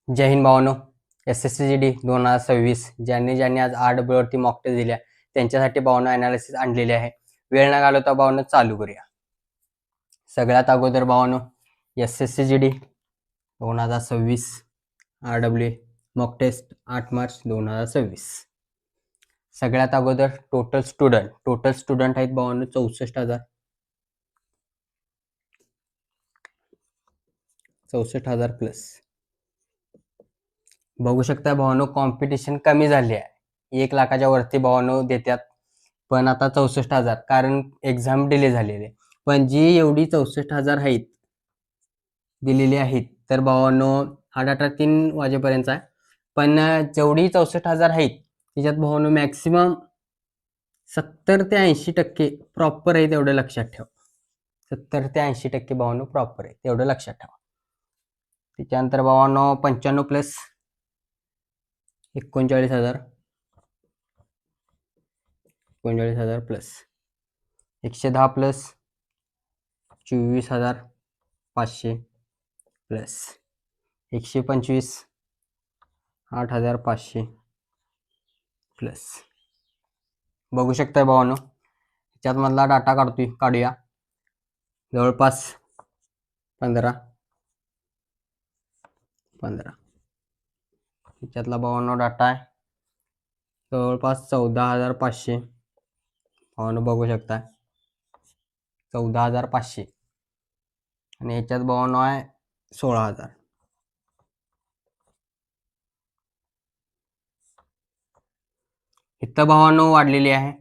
जय Hind भावानो. SSCGD 2026 ज्यांनी आज RWवरती mock taste दिल्या त्यांच्यासाठी भावानो ॲनालिसिस आणलेले आहे. वेळ न घालवता भावानो चालू करूया. सगळ्यात अगोदर भावानो SSCGD 2026 RW mock test 8 March 2026. सगळ्यात अगोदर टोटल स्टुडंट आहेत भावानो 64,000 प्लस. बघू शकता भावानो कॉम्पिटिशन कमी झाली आहे. 1 लाखाच्या वरती भावानो देतात, पण आता 64,000 कारण एक्झाम डिले झालेले. पण जी एवढी 64,000 आहेत दिलेली आहेत तर भावानो 8:03 वाजेपर्यंत आहे. पण जेवढी 64,000 आहेत त्याच्यात भावानो मॅक्सिमम 70 ते 80% प्रॉपर आहे, तेवढं लक्षात ठेवा. 70 ते 80% भावानो प्रॉपर आहे, तेवढं लक्षात ठेवा. त्याच्यानंतर भावानो 95 plus 39,000 plus 110 plus 24,500 plus 125 8,500 plus. बघू शकता भावानो त्याच्यात मधला डाटा काढूया. जवळपास 15 त्याच्यातला भावानो डाटा आहे जवळपास 14,500. भावानो बघू शकता 14,500 आणि याच्यात भावानो आहे 16,000. इथं भावानो वाढलेली आहे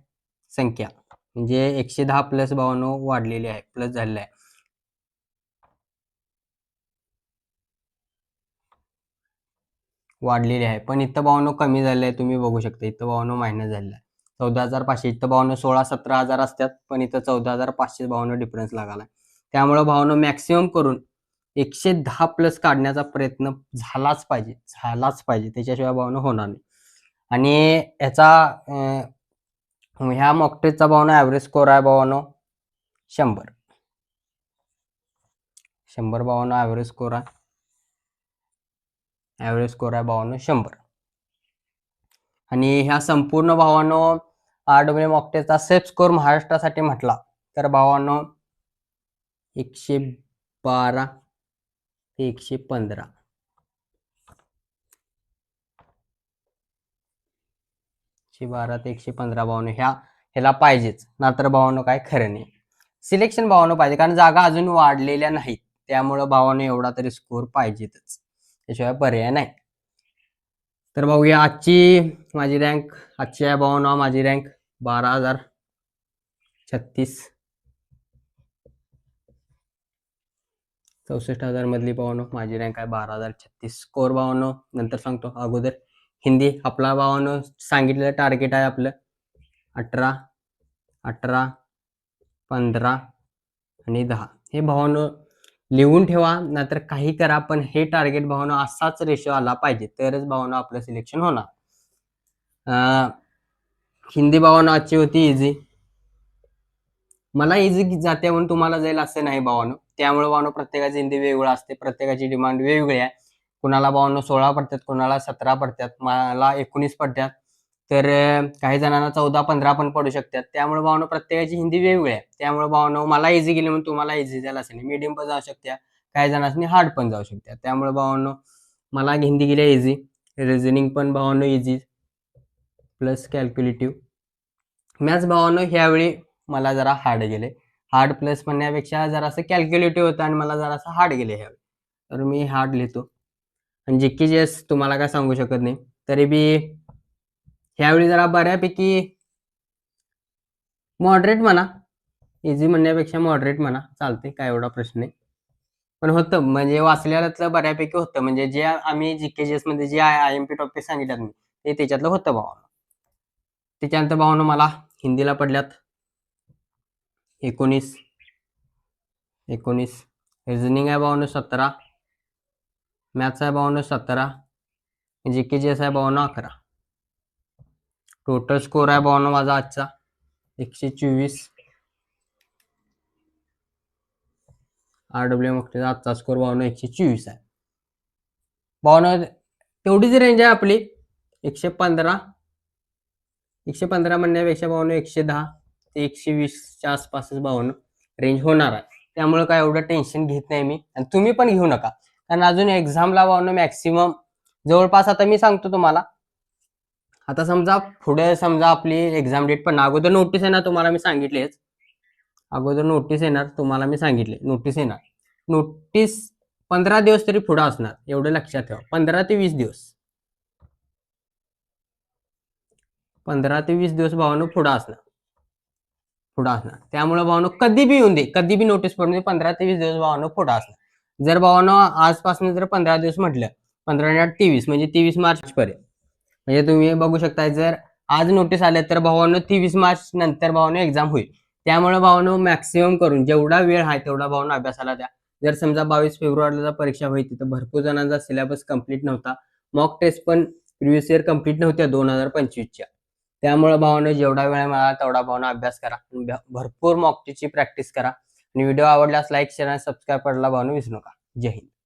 संख्या, म्हणजे 110 प्लस भावानो वाढलेली आहे, प्लस झालेलं आहे. वाढलेली आहे, पण इथं भावानो कमी झाले आहे. तुम्ही बघू शकता इथं भावानो मायनस झालेला आहे 14,500. इथं भावानो 16-17,000 असतात, पण इथं 14,500 भावानो डिफरन्स लागला. त्यामुळे भावानो मॅक्सिमम करून 110 प्लस काढण्याचा प्रयत्न झालाच पाहिजे, त्याच्याशिवाय भावानो होणार नाही. आणि याचा ह्या मॉक टेस्टचा भावानो ॲव्हरेज स्कोर आहे भावानो 100 भावानो ॲव्हरेज स्कोर आहे. भावानो 100. आणि ह्या संपूर्ण भावानो RW मॉक टेस्टचा सेफ स्कोर महाराष्ट्रासाठी म्हटला तर भावानो 112 ते 115. 112 ते 115 भावानो ह्याला पाहिजेच, नातर भावानो काय खरं नाही. सिलेक्शन भावानो पाहिजे, कारण जागा अजून वाढलेल्या नाहीत, त्यामुळे भावानो एवढा तरी स्कोर पाहिजेतच, त्याशिवाय पर्याय नाही. तर बघूया आजची माझी रँक. आजची आहे भावानो माझी रँक 12,036. 64,000 मधली भावानो माझी रँक आहे 12,036. स्कोर भावानो नंतर सांगतो. अगोदर हिंदी आपला भावानो सांगितलेलं टार्गेट आहे आपलं 18, 15 आणि 10. हे भावानो लिहून ठेवा, नाहीतर काही करा, पण हे टार्गेट भावानो असाच रेशो आला पाहिजे, तरच भावानो आपलं सिलेक्शन होणार. हिंदी भावानो आजची होती इझी. मला इझी जाते म्हणून तुम्हाला जाईल असं नाही भावानो. त्यामुळे भावानो प्रत्येकाची हिंदी वेगळं असते, प्रत्येकाची डिमांड वेगवेगळी आहे. कुणाला भावानो 16 पडतात, कुणाला 17 पडतात, मला 19 पडतात, तर काही जणांना 14-15 पण पडू शकतात. त्यामुळे भावानो प्रत्येकाची हिंदी वेगवेगळी आहे. त्यामुळे भावानो मला इझी गेली म्हणून तुम्हाला इझी जाईल असं नाही. मीडियम पण जाऊ शकत्या, काही जणांनी हार्ड पण जाऊ शकत्या. त्यामुळे भावानो मला हिंदी गेली इझी. रिझनिंग पण भावानो इझी प्लस कॅल्क्युलेटिव्ह. मॅथ्स भावानो ह्यावेळी मला जरा हार्ड गेले. हार्ड प्लस म्हणण्यापेक्षा जरासं कॅल्क्युलेटिव्ह होतं आणि मला जरासं हार्ड गेले ह्यावेळी, तर मी हार्ड लिहितो. आणि GK-GS तुम्हाला काय सांगू शकत नाही, तरी बी ह्यावेळी जरा बऱ्यापैकी मॉडरेट म्हणा, इझी म्हणण्यापेक्षा मॉडरेट म्हणा, चालते, काय एवढा प्रश्न नाही. पण होतं म्हणजे वाचल्यातलं बऱ्यापैकी होतं, म्हणजे जे आम्ही GK-GS मध्ये जे IMP टॉपिक सांगितल्यात मी ते त्याच्यातलं होतं भावानो. त्याच्यानंतर भावानो मला हिंदीला पडल्यात 19. रिझनिंग आहे भावानो 17. मॅथ्स आहे भावानो 17. GK-GS आहे भावानो 11. टोटल स्कोर आहे भावानो माझा आजचा 124. RW मग आजचा स्कोर भावानो 124 आहे. भावानो तेवढीच रेंज आहे आपली 115 म्हणण्यापेक्षा भावानो 110 ते 120च्या आसपासच भावानो रेंज होणार आहे. त्यामुळे काय एवढं टेन्शन घेत नाही मी आणि तुम्ही पण घेऊ नका. कारण अजून एक्झामला भावानो मॅक्सिमम जवळपास आता मी सांगतो तुम्हाला, आता समजा पुढे समजा आपली एक्झाम डेट पण अगोदर नोटीस येणार तुम्हाला मी सांगितलेच, अगोदर नोटीस येणार तुम्हाला मी सांगितले, नोटीस येणार, नोटीस 15 दिवस तरी पुढे असणार, एवढं लक्षात ठेवा. 15 ते 20 दिवस, 15 ते 20 दिवस भावानो पुढे असणार. त्यामुळे भावानो कधी बी येऊन दे, कधी बी नोटीस पडून दे, 15 ते 20 दिवस भावानो पुढे असणार. जर भावानो आजपासून जर 15 दिवस म्हटलं, 15 आणि 23 म्हणजे 23 मार्च पर्यंत, म्हणजे तुम्ही बघू शकता जर आज नोटीस आले तर भावानो 23 मार्च नंतर भावानो एक्झाम होईल. त्यामुळे भावानो मॅक्सिमम करून जेवढा वेळ आहे तेवढा भावानो अभ्यासाला द्या. जर समजा 22 फेब्रुवारीला परीक्षा होती तर भरपूर जणांचा सिलेबस कंप्लीट नव्हता, मॉक टेस्ट पण प्रिव्हियस इयर कंप्लीट नव्हत्या 2025च्या. त्यामुळे भावानो जेवढा वेळ मिळाला तेवढा भावानो अभ्यास करा, भरपूर मॉक टेस्टची प्रॅक्टिस करा आणि व्हिडिओ आवडल्यास लाईक शेअर आणि सबस्क्राईब करायला भावानो विसरू नका. जय हिंद.